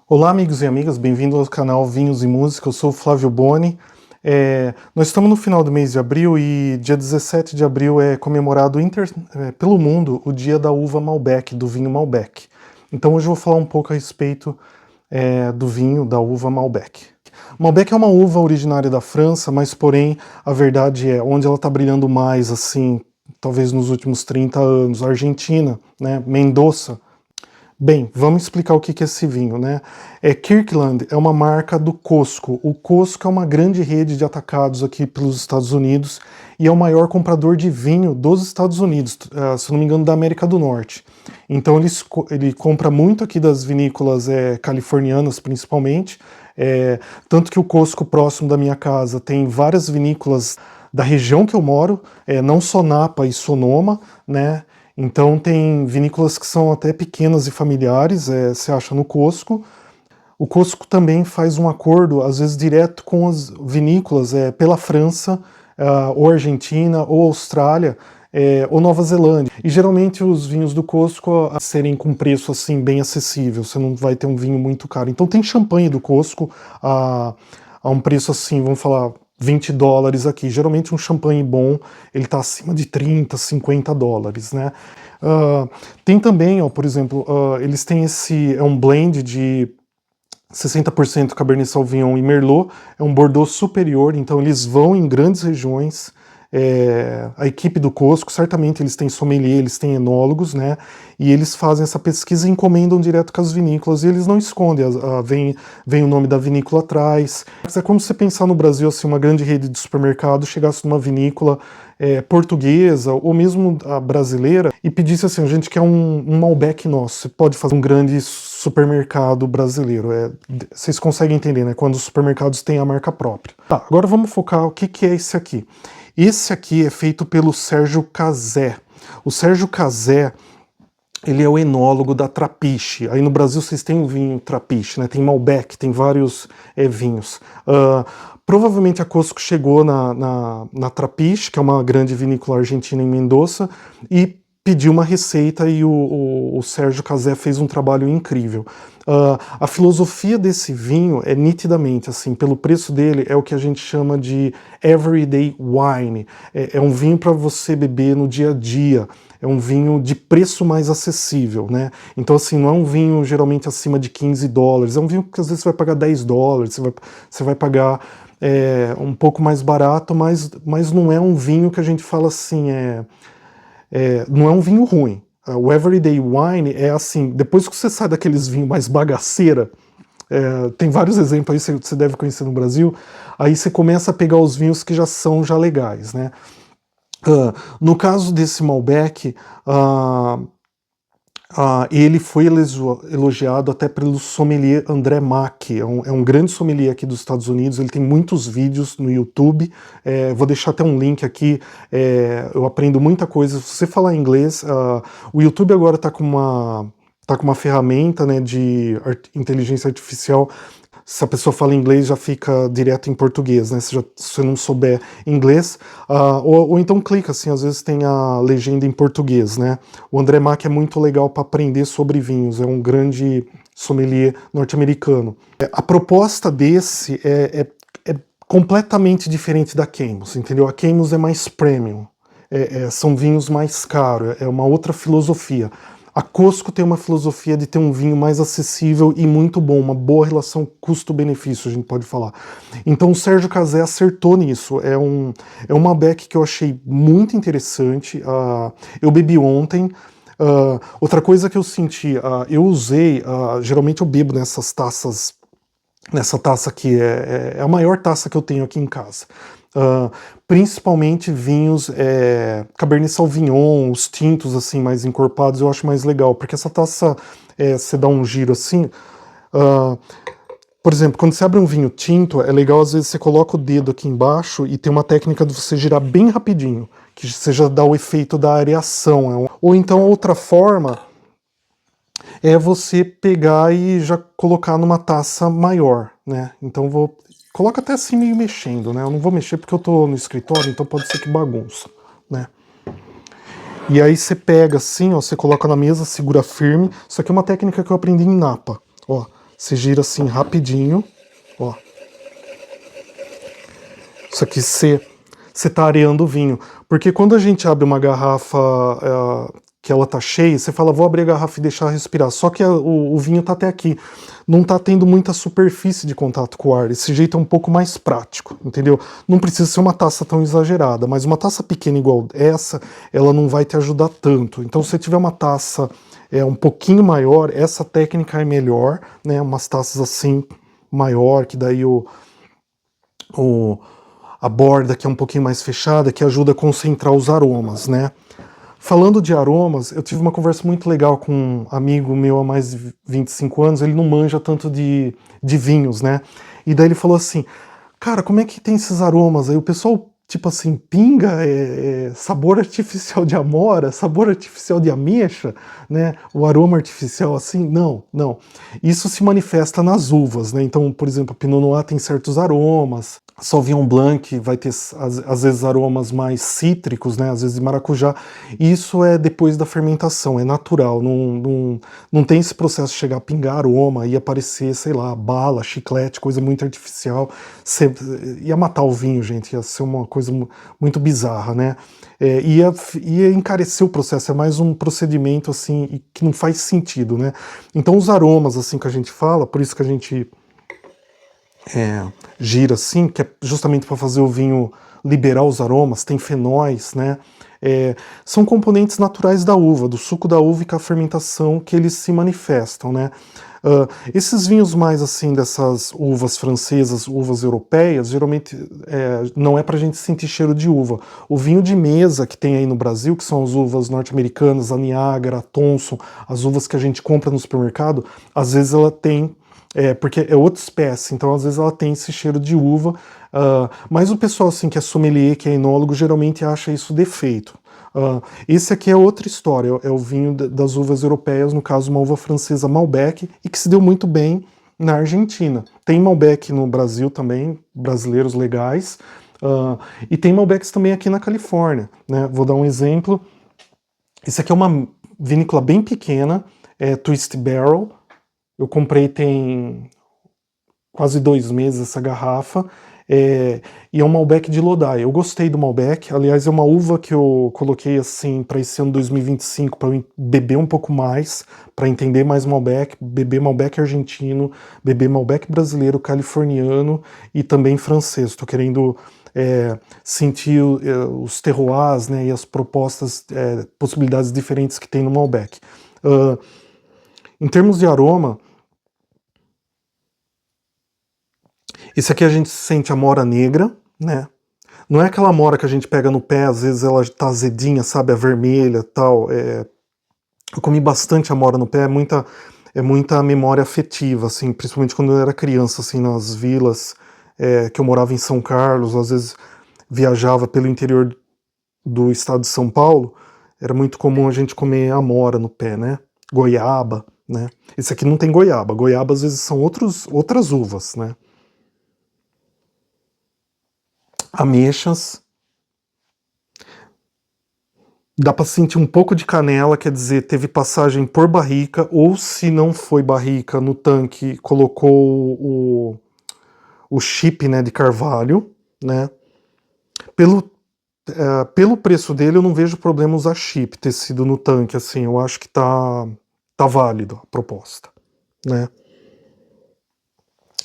Olá, amigos e amigas, bem-vindos ao canal Vinhos e Música. Eu sou o Flávio Boni. Nós estamos no final do mês de abril e dia 17 de abril é comemorado pelo mundo o dia da uva Malbec, do vinho Malbec. Então hoje eu vou falar um pouco a respeito do vinho da uva Malbec. Malbec é uma uva originária da França, mas porém a verdade é onde ela está brilhando mais, assim, talvez nos últimos 30 anos, a Argentina, né, Mendoza. Bem, vamos explicar o que é esse vinho, né? Kirkland é uma marca do Costco. O Costco é uma grande rede de atacados aqui pelos Estados Unidos e é o maior comprador de vinho dos Estados Unidos, se não me engano, da América do Norte. Então ele compra muito aqui das vinícolas californianas, principalmente, tanto que o Costco próximo da minha casa tem várias vinícolas da região que eu moro, não só Napa e Sonoma, né? Então tem vinícolas que são até pequenas e familiares, você acha no Costco. O Costco também faz um acordo, às vezes direto com as vinícolas pela França, ou Argentina, ou Austrália, ou Nova Zelândia. E geralmente os vinhos do Costco a serem com preço assim bem acessível, você não vai ter um vinho muito caro. Então tem champanhe do Costco a um preço assim, vamos falar, $20 aqui. Geralmente um champanhe bom, ele está acima de 30, 50 dólares, né? Tem também, ó, por exemplo, eles têm é um blend de 60% Cabernet Sauvignon e Merlot, é um Bordeaux superior, então eles vão em grandes regiões. A equipe do Costco, certamente eles têm sommelier, eles têm enólogos, né? E eles fazem essa pesquisa e encomendam direto com as vinícolas, e eles não escondem, vem o nome da vinícola atrás. É como se você pensar no Brasil, assim, uma grande rede de supermercado, chegasse numa vinícola portuguesa, ou mesmo a brasileira, e pedisse assim, a gente quer um Malbec nosso, você pode fazer um grande supermercado brasileiro. Vocês conseguem entender, né? Quando os supermercados têm a marca própria. Tá, agora vamos focar o que é esse aqui. Esse aqui é feito pelo Sérgio Cazé. O Sérgio Cazé, ele é o enólogo da Trapiche. Aí no Brasil vocês têm o vinho Trapiche, né? Tem Malbec, tem vários vinhos. Provavelmente a Costco chegou na Trapiche, que é uma grande vinícola argentina em Mendoza, e pediu uma receita e o Sérgio Cazé fez um trabalho incrível. A filosofia desse vinho é nitidamente, assim, pelo preço dele, é o que a gente chama de everyday wine. É um vinho para você beber no dia a dia. É um vinho de preço mais acessível, né? Então, assim, não é um vinho geralmente acima de 15 dólares. É um vinho que às vezes você vai pagar 10 dólares, você vai pagar um pouco mais barato, mas não é um vinho que a gente fala assim, não é um vinho ruim. O Everyday Wine é assim, depois que você sai daqueles vinhos mais bagaceira, tem vários exemplos aí que você deve conhecer no Brasil, aí você começa a pegar os vinhos que já são legais, né? No caso desse Malbec, ele foi elogiado até pelo sommelier André Mack, é um grande sommelier aqui dos Estados Unidos, ele tem muitos vídeos no YouTube, vou deixar até um link aqui, eu aprendo muita coisa. Se você falar inglês, o YouTube agora está com uma ferramenta, né, de inteligência artificial. Se a pessoa fala inglês, já fica direto em português, né? Se você não souber inglês, ou então clica, assim, às vezes tem a legenda em português, né? O André Mack é muito legal para aprender sobre vinhos, é um grande sommelier norte-americano. A proposta desse é completamente diferente da Caymus, entendeu? A Caymus é mais premium, são vinhos mais caros, é uma outra filosofia. A Costco tem uma filosofia de ter um vinho mais acessível e muito bom, uma boa relação custo-benefício, a gente pode falar. Então o Sérgio Cazé acertou nisso, é um Malbec que eu achei muito interessante, eu bebi ontem. Outra coisa que eu senti, eu usei, geralmente eu bebo nessas taças, nessa taça aqui, é a maior taça que eu tenho aqui em casa. Principalmente vinhos Cabernet Sauvignon, os tintos assim mais encorpados, eu acho mais legal, porque essa taça, você dá um giro assim, por exemplo, quando você abre um vinho tinto, é legal às vezes você coloca o dedo aqui embaixo e tem uma técnica de você girar bem rapidinho, que você já dá o efeito da areação. Ou então outra forma é você pegar e já colocar numa taça maior, né? Então coloca até assim meio mexendo, né? Eu não vou mexer porque eu tô no escritório, então pode ser que bagunça, né? E aí você pega assim, ó, você coloca na mesa, segura firme. Isso aqui é uma técnica que eu aprendi em Napa, ó. Você gira assim rapidinho, ó. Isso aqui você tá areando o vinho. Porque quando a gente abre uma garrafa que ela tá cheia, você fala, vou abrir a garrafa e deixar respirar. Só que o vinho tá até aqui. Não tá tendo muita superfície de contato com o ar. Esse jeito é um pouco mais prático, entendeu? Não precisa ser uma taça tão exagerada, mas uma taça pequena igual essa, ela não vai te ajudar tanto. Então, se você tiver uma taça um pouquinho maior, essa técnica é melhor, né? Umas taças assim, maior, que daí a borda que é um pouquinho mais fechada, que ajuda a concentrar os aromas, né? Falando de aromas, eu tive uma conversa muito legal com um amigo meu há mais de 25 anos, ele não manja tanto de vinhos, né? E daí ele falou assim, cara, como é que tem esses aromas? Aí o pessoal, tipo assim, pinga sabor artificial de amora, sabor artificial de ameixa, né? O aroma artificial assim, não, não. Isso se manifesta nas uvas, né? Então, por exemplo, a Pinot Noir tem certos aromas, Sauvignon Blanc vai ter, às vezes, aromas mais cítricos, né? Às vezes de maracujá. Isso é depois da fermentação, é natural. Não tem esse processo de chegar a pingar aroma e aparecer, sei lá, bala, chiclete, coisa muito artificial. Ia matar o vinho, gente. Ia ser uma coisa muito bizarra, né? Ia encarecer o processo. É mais um procedimento, assim, que não faz sentido, né? Então, os aromas, assim, que a gente fala, por isso que a gente gira assim, que é justamente para fazer o vinho liberar os aromas, tem fenóis, né? São componentes naturais da uva, do suco da uva e com a fermentação que eles se manifestam, né? Esses vinhos mais assim dessas uvas francesas, uvas europeias, geralmente não é pra gente sentir cheiro de uva. O vinho de mesa que tem aí no Brasil, que são as uvas norte-americanas, a Niágara, a Thompson, as uvas que a gente compra no supermercado, às vezes ela tem porque é outra espécie, então às vezes ela tem esse cheiro de uva, mas o pessoal assim que é sommelier, que é enólogo, geralmente acha isso defeito. Esse aqui é outra história, é o vinho das uvas europeias, no caso uma uva francesa Malbec, e que se deu muito bem na Argentina. Tem Malbec no Brasil também, brasileiros legais, e tem Malbecs também aqui na Califórnia, né? Vou dar um exemplo. Esse aqui é uma vinícola bem pequena, Twist Barrel. Eu comprei tem quase 2 meses essa garrafa, e é um Malbec de Lodai. Eu gostei do Malbec, aliás, é uma uva que eu coloquei assim para esse ano 2025 para eu beber um pouco mais, para entender mais Malbec, beber Malbec argentino, beber Malbec brasileiro, californiano e também francês. Estou querendo sentir os terroirs, né, e as propostas, possibilidades diferentes que tem no Malbec. Em termos de aroma, esse aqui a gente sente a mora negra, né? Não é aquela mora que a gente pega no pé, às vezes ela tá azedinha, sabe, a vermelha e tal. Eu comi bastante amora no pé, é muita memória afetiva, assim, principalmente quando eu era criança, assim, nas vilas que eu morava em São Carlos, às vezes viajava pelo interior do estado de São Paulo, era muito comum a gente comer amora no pé, né? Goiaba, né? Esse aqui não tem goiaba, goiaba às vezes são outras uvas, né? Ameixas. Dá para sentir um pouco de canela, quer dizer, teve passagem por barrica, ou se não foi barrica no tanque, colocou o chip, né, de carvalho, né? Pelo preço dele, eu não vejo problema usar chip, ter sido no tanque, assim, eu acho que tá válido a proposta, né?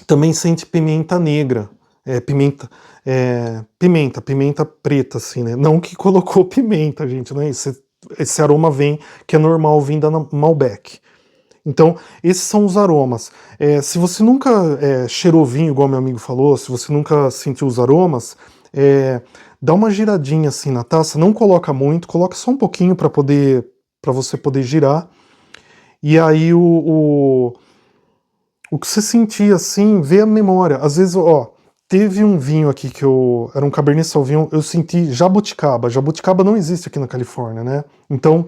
Também sente pimenta negra, pimenta preta, assim, né? Não que colocou pimenta, gente, não é isso. Esse aroma vem, que é normal vir da Malbec. Então, esses são os aromas. Se você nunca cheirou vinho, igual meu amigo falou, se você nunca sentiu os aromas, dá uma giradinha assim na taça, não coloca muito, coloca só um pouquinho para você poder girar. E aí o que você sentia assim, vê a memória. Às vezes, ó, teve um vinho aqui era um Cabernet Sauvignon, eu senti jabuticaba. Jabuticaba não existe aqui na Califórnia, né? Então,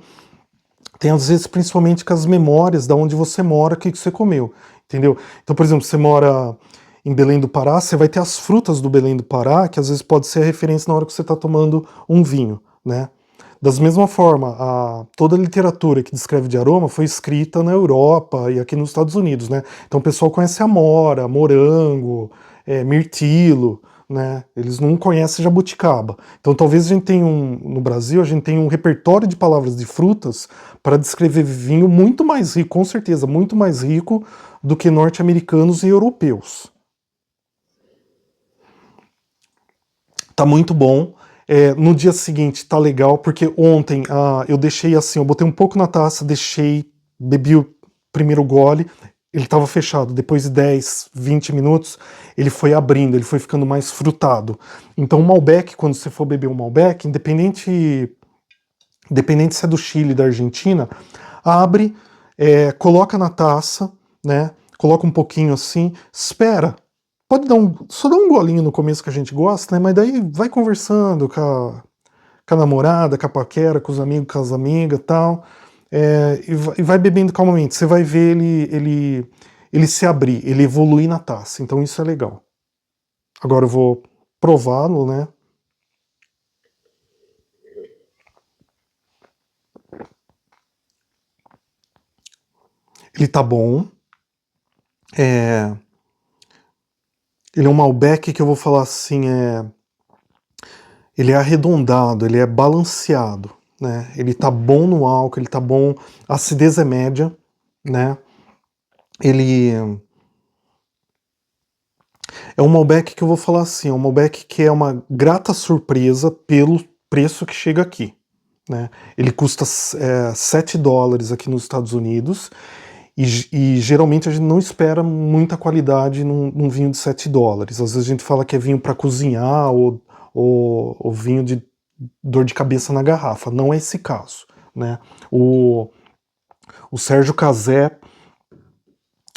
tem às vezes principalmente com as memórias da onde você mora, o que você comeu, entendeu? Então, por exemplo, você mora em Belém do Pará, você vai ter as frutas do Belém do Pará, que às vezes pode ser a referência na hora que você está tomando um vinho, né? Da mesma forma, toda a literatura que descreve de aroma foi escrita na Europa e aqui nos Estados Unidos, né? Então o pessoal conhece amora, morango, mirtilo, né? Eles não conhecem jabuticaba. Então talvez a gente tenha no Brasil, a gente tenha um repertório de palavras de frutas para descrever vinho muito mais rico, com certeza, muito mais rico do que norte-americanos e europeus. Tá muito bom. No dia seguinte tá legal, porque ontem eu deixei assim, eu botei um pouco na taça, deixei, bebi o primeiro gole, ele estava fechado. Depois de 10, 20 minutos, ele foi abrindo, ele foi ficando mais frutado. Então o Malbec, quando você for beber um Malbec, independente se é do Chile, da Argentina, abre, coloca na taça, né? Coloca um pouquinho assim, espera. Pode só dar um golinho no começo que a gente gosta, né? Mas daí vai conversando com a namorada, com a paquera, com os amigos, com as amigas e tal. E vai bebendo calmamente. Você vai ver ele se abrir, ele evoluir na taça. Então isso é legal. Agora eu vou prová-lo, né? Ele tá bom. Ele é um Malbec que eu vou falar assim, ele é arredondado, ele é balanceado, né? Ele tá bom no álcool, ele tá bom, a acidez é média, né? Ele é um Malbec que eu vou falar assim, é um Malbec que é uma grata surpresa pelo preço que chega aqui, né? Ele custa $7 aqui nos Estados Unidos e geralmente a gente não espera muita qualidade num vinho de $7. Às vezes a gente fala que é vinho para cozinhar ou vinho de dor de cabeça na garrafa. Não é esse caso, né? O Sérgio Cazé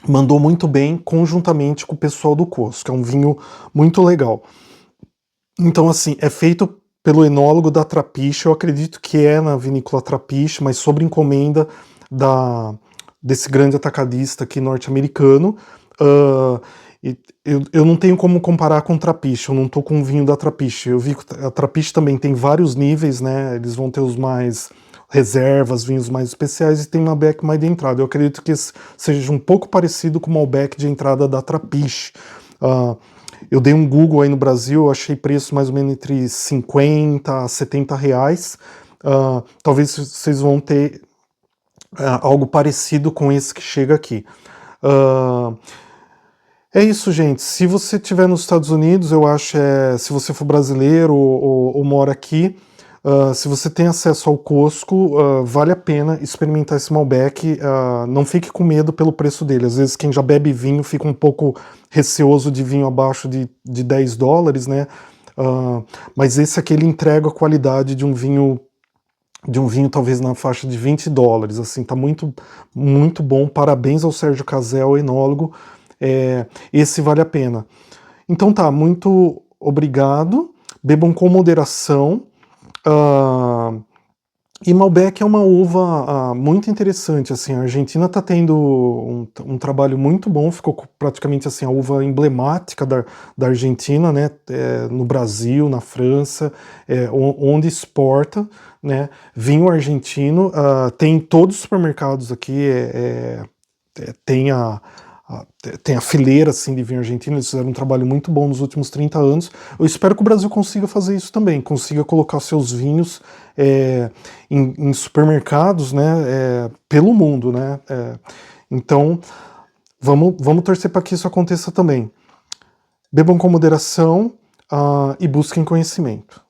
mandou muito bem conjuntamente com o pessoal do Cosco. É um vinho muito legal. Então, assim, é feito pelo enólogo da Trapiche. Eu acredito que é na vinícola Trapiche, mas sob encomenda desse grande atacadista aqui norte-americano. Eu não tenho como comparar com Trapiche, eu não tô com o vinho da Trapiche. Eu vi que a Trapiche também tem vários níveis, né? Eles vão ter os mais reservas, vinhos mais especiais e tem Malbec mais de entrada. Eu acredito que esse seja um pouco parecido com o Malbec de entrada da Trapiche. Eu dei um Google aí no Brasil, eu achei preço mais ou menos entre 50 a 70 reais. Talvez vocês vão ter algo parecido com esse que chega aqui. É isso, gente. Se você estiver nos Estados Unidos, eu acho, se você for brasileiro ou mora aqui, se você tem acesso ao Costco, vale a pena experimentar esse Malbec. Não fique com medo pelo preço dele. Às vezes quem já bebe vinho fica um pouco receoso de vinho abaixo de $10, né? Mas esse aqui ele entrega a qualidade de um vinho talvez na faixa de $20, assim, tá muito, muito bom. Parabéns ao Sérgio Cazé, enólogo. Esse vale a pena. Então tá, muito obrigado. Bebam com moderação. E Malbec é uma uva muito interessante. Assim, a Argentina está tendo um trabalho muito bom. Ficou praticamente assim a uva emblemática da Argentina, né? No Brasil, na França, onde exporta, né? Vinho argentino. Tem em todos os supermercados aqui. Tem a fileira assim, de vinho argentino. Eles fizeram um trabalho muito bom nos últimos 30 anos. Eu espero que o Brasil consiga fazer isso também, consiga colocar seus vinhos em supermercados, né, pelo mundo, né? Então, vamos torcer para que isso aconteça também. Bebam com moderação e busquem conhecimento.